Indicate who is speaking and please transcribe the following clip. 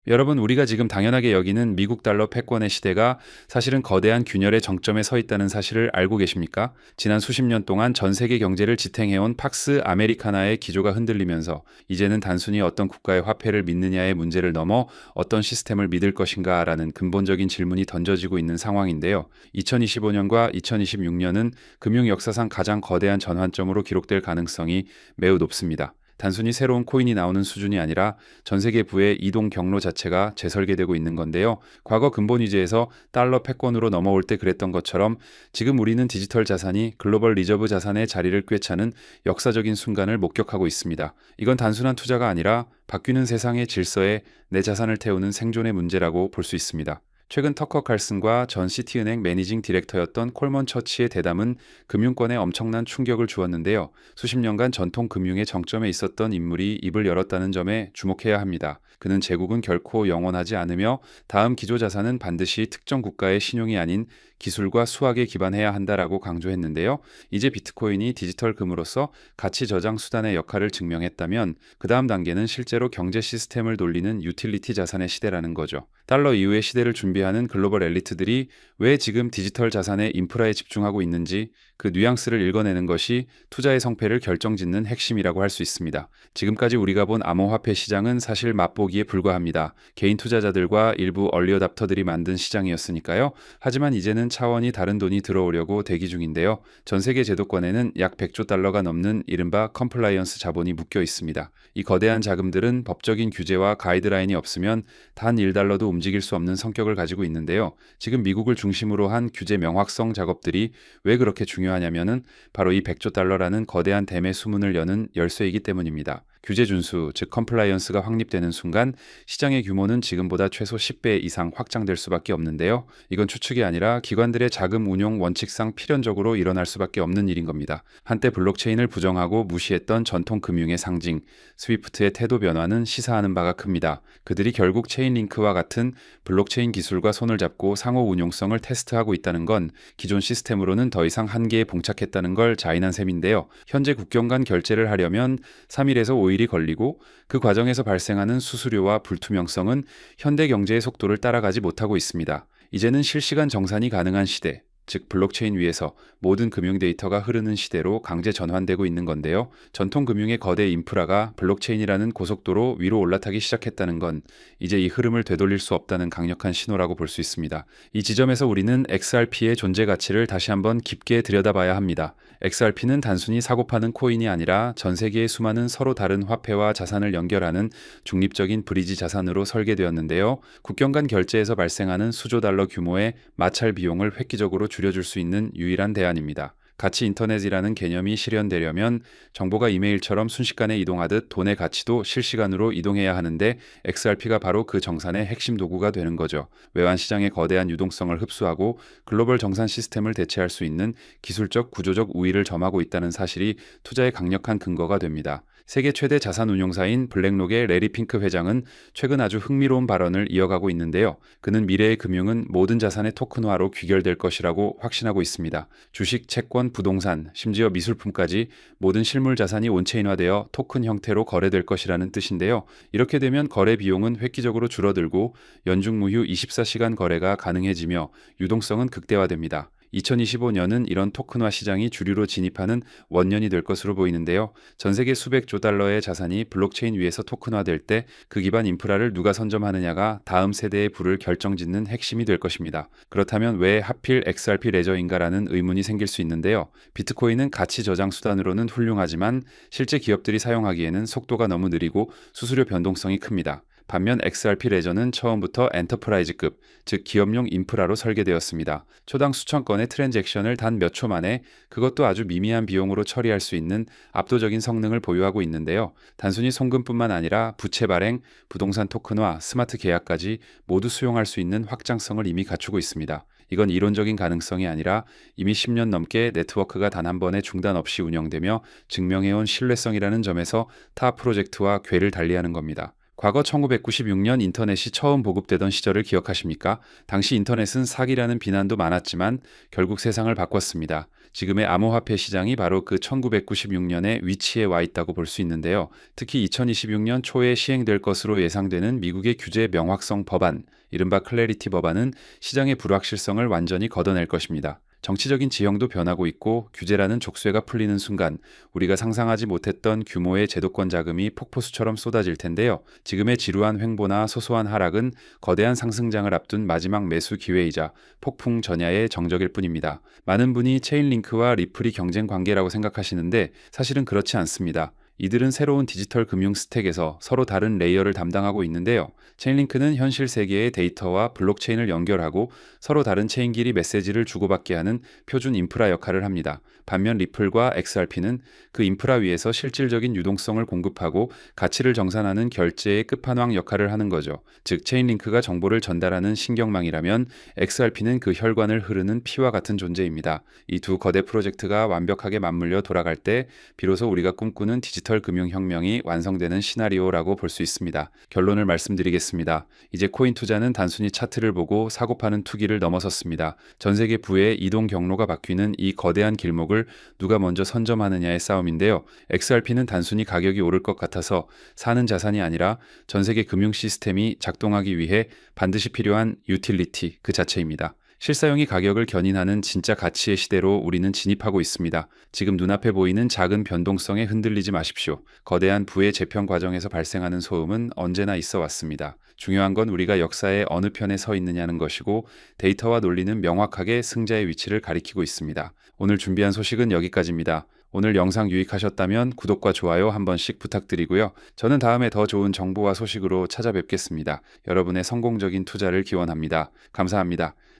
Speaker 1: 여러분, 우리가 지금 당연하게 여기는 미국 달러 패권의 시대가 사실은 거대한 균열의 정점에 서 있다는 사실을 알고 계십니까? 지난 수십 년 동안 전 세계 경제를 지탱해온 팍스 아메리카나의 기조가 흔들리면서 이제는 단순히 어떤 국가의 화폐를 믿느냐의 문제를 넘어 어떤 시스템을 믿을 것인가라는 근본적인 질문이 던져지고 있는 상황인데요. 2025년과 2026년은 금융 역사상 가장 거대한 전환점으로 기록될 가능성이 매우 높습니다. 단순히 새로운 코인이 나오는 수준이 아니라 전 세계 부의 이동 경로 자체가 재설계되고 있는 건데요. 과거 근본 위제에서 달러 패권으로 넘어올 때 그랬던 것처럼 지금 우리는 디지털 자산이 글로벌 리저브 자산의 자리를 꿰차는 역사적인 순간을 목격하고 있습니다. 이건 단순한 투자가 아니라 바뀌는 세상의 질서에 내 자산을 태우는 생존의 문제라고 볼 수 있습니다. 최근 터커 칼슨과 전 시티은행 매니징 디렉터였던 콜먼 처치의 대담은 금융권에 엄청난 충격을 주었는데요. 수십 년간 전통 금융의 정점에 있었던 인물이 입을 열었다는 점에 주목해야 합니다. 그는 제국은 결코 영원하지 않으며 다음 기조 자산은 반드시 특정 국가의 신용이 아닌 기술과 수학에 기반해야 한다라고 강조했는데요. 이제 비트코인이 디지털 금으로서 가치 저장 수단의 역할을 증명했다면 그 다음 단계는 실제로 경제 시스템을 돌리는 유틸리티 자산의 시대라는 거죠. 달러 이후의 시대를 준비하는 글로벌 엘리트들이 왜 지금 디지털 자산의 인프라에 집중하고 있는지 그 뉘앙스를 읽어내는 것이 투자의 성패를 결정짓는 핵심이라고 할 수 있습니다. 지금까지 우리가 본 암호화폐 시장은 사실 맛보기에 불과합니다. 개인 투자자들과 일부 얼리어답터들이 만든 시장이었으니까요. 하지만 이제는 차원이 다른 돈이 들어오려고 대기 중인데요. 전 세계 제도권에는 약 100조 달러가 넘는 이른바 컴플라이언스 자본이 묶여 있습니다. 이 거대한 자금들은 법적인 규제와 가이드라인이 없으면 단 1달러도 움직일 수 없는 성격을 가지고 있는데요. 지금 미국을 중심으로 한 규제 명확성 작업들이 왜 그렇게 중요하냐면은 바로 이 100조 달러라는 거대한 댐의 수문을 여는 열쇠이기 때문입니다. 규제 준수, 즉 컴플라이언스가 확립되는 순간 시장의 규모는 지금보다 최소 10배 이상 확장될 수밖에 없는데요. 이건 추측이 아니라 기관들의 자금 운용 원칙상 필연적으로 일어날 수밖에 없는 일인 겁니다. 한때 블록체인을 부정하고 무시했던 전통 금융의 상징, 스위프트의 태도 변화는 시사하는 바가 큽니다. 그들이 결국 체인링크와 같은 블록체인 기술과 손을 잡고 상호 운용성을 테스트하고 있다는 건 기존 시스템으로는 더 이상 한계에 봉착했다는 걸 자인한 셈인데요. 현재 국경 간 결제를 하려면 3일에서 5일이 걸리고 그 과정에서 발생하는 수수료와 불투명성은 현대 경제의 속도를 따라가지 못하고 있습니다. 이제는 실시간 정산이 가능한 시대, 즉 블록체인 위에서 모든 금융 데이터가 흐르는 시대로 강제 전환되고 있는 건데요. 전통 금융의 거대 인프라가 블록체인이라는 고속도로 위로 올라타기 시작했다는 건 이제 이 흐름을 되돌릴 수 없다는 강력한 신호라고 볼 수 있습니다. 이 지점에서 우리는 XRP의 존재 가치를 다시 한번 깊게 들여다봐야 합니다. XRP는 단순히 사고 파는 코인이 아니라 전 세계의 수많은 서로 다른 화폐와 자산을 연결하는 중립적인 브리지 자산으로 설계되었는데요. 국경 간 결제에서 발생하는 수조 달러 규모의 마찰 비용을 획기적으로 줄여줄 수 있는 유일한 대안입니다. 가치 인터넷이라는 개념이 실현되려면 정보가 이메일처럼 순식간에 이동하듯 돈의 가치도 실시간으로 이동해야 하는데 XRP가 바로 그 정산의 핵심 도구가 되는 거죠. 외환 시장의 거대한 유동성을 흡수하고 글로벌 정산 시스템을 대체할 수 있는 기술적 구조적 우위를 점하고 있다는 사실이 투자의 강력한 근거가 됩니다. 세계 최대 자산 운용사인 블랙록의 레리 핑크 회장은 최근 아주 흥미로운 발언을 이어가고 있는데요. 그는 미래의 금융은 모든 자산의 토큰화로 귀결될 것이라고 확신하고 있습니다. 주식, 채권, 부동산, 심지어 미술품까지 모든 실물 자산이 온체인화되어 토큰 형태로 거래될 것이라는 뜻인데요. 이렇게 되면 거래 비용은 획기적으로 줄어들고 연중 무휴 24시간 거래가 가능해지며 유동성은 극대화됩니다. 2025년은 이런 토큰화 시장이 주류로 진입하는 원년이 될 것으로 보이는데요. 전 세계 수백조 달러의 자산이 블록체인 위에서 토큰화될 때 그 기반 인프라를 누가 선점하느냐가 다음 세대의 부를 결정짓는 핵심이 될 것입니다. 그렇다면 왜 하필 XRP 레저인가라는 의문이 생길 수 있는데요. 비트코인은 가치 저장 수단으로는 훌륭하지만 실제 기업들이 사용하기에는 속도가 너무 느리고 수수료 변동성이 큽니다. 반면 XRP 레저는 처음부터 엔터프라이즈급, 즉 기업용 인프라로 설계되었습니다. 초당 수천 건의 트랜잭션을 단 몇 초 만에 그것도 아주 미미한 비용으로 처리할 수 있는 압도적인 성능을 보유하고 있는데요. 단순히 송금뿐만 아니라 부채 발행, 부동산 토큰화, 스마트 계약까지 모두 수용할 수 있는 확장성을 이미 갖추고 있습니다. 이건 이론적인 가능성이 아니라 이미 10년 넘게 네트워크가 단 한 번의 중단 없이 운영되며 증명해온 신뢰성이라는 점에서 타 프로젝트와 궤를 달리하는 겁니다. 과거 1996년 인터넷이 처음 보급되던 시절을 기억하십니까? 당시 인터넷은 사기라는 비난도 많았지만 결국 세상을 바꿨습니다. 지금의 암호화폐 시장이 바로 그 1996년에 위치해 와 있다고 볼 수 있는데요. 특히 2026년 초에 시행될 것으로 예상되는 미국의 규제 명확성 법안, 이른바 클래리티 법안은 시장의 불확실성을 완전히 걷어낼 것입니다. 정치적인 지형도 변하고 있고 규제라는 족쇄가 풀리는 순간 우리가 상상하지 못했던 규모의 제도권 자금이 폭포수처럼 쏟아질 텐데요. 지금의 지루한 횡보나 소소한 하락은 거대한 상승장을 앞둔 마지막 매수 기회이자 폭풍 전야의 정적일 뿐입니다. 많은 분이 체인링크와 리플이 경쟁 관계라고 생각하시는데 사실은 그렇지 않습니다. 이들은 새로운 디지털 금융 스택에서 서로 다른 레이어를 담당하고 있는데요. 체인링크는 현실 세계의 데이터와 블록체인을 연결하고 서로 다른 체인끼리 메시지를 주고받게 하는 표준 인프라 역할을 합니다. 반면 리플과 XRP는 그 인프라 위에서 실질적인 유동성을 공급하고 가치를 정산하는 결제의 끝판왕 역할을 하는 거죠. 즉 체인링크가 정보를 전달하는 신경망이라면 XRP는 그 혈관을 흐르는 피와 같은 존재입니다. 이 두 거대 프로젝트가 완벽하게 맞물려 돌아갈 때 비로소 우리가 꿈꾸는 디지털 금융혁명이 완성되는 시나리오라고 볼 수 있습니다. 결론을 말씀드리겠습니다. 이제 코인 투자는 단순히 차트를 보고 사고 파는 투기를 넘어섰습니다. 전 세계 부의 이동 경로가 바뀌는 이 거대한 길목을 누가 먼저 선점하느냐의 싸움인데요. XRP는 단순히 가격이 오를 것 같아서 사는 자산이 아니라 전 세계 금융 시스템이 작동하기 위해 반드시 필요한 유틸리티 그 자체입니다. 실사용이 가격을 견인하는 진짜 가치의 시대로 우리는 진입하고 있습니다. 지금 눈앞에 보이는 작은 변동성에 흔들리지 마십시오. 거대한 부의 재편 과정에서 발생하는 소음은 언제나 있어 왔습니다. 중요한 건 우리가 역사의 어느 편에 서 있느냐는 것이고 데이터와 논리는 명확하게 승자의 위치를 가리키고 있습니다. 오늘 준비한 소식은 여기까지입니다. 오늘 영상 유익하셨다면 구독과 좋아요 한 번씩 부탁드리고요. 저는 다음에 더 좋은 정보와 소식으로 찾아뵙겠습니다. 여러분의 성공적인 투자를 기원합니다. 감사합니다.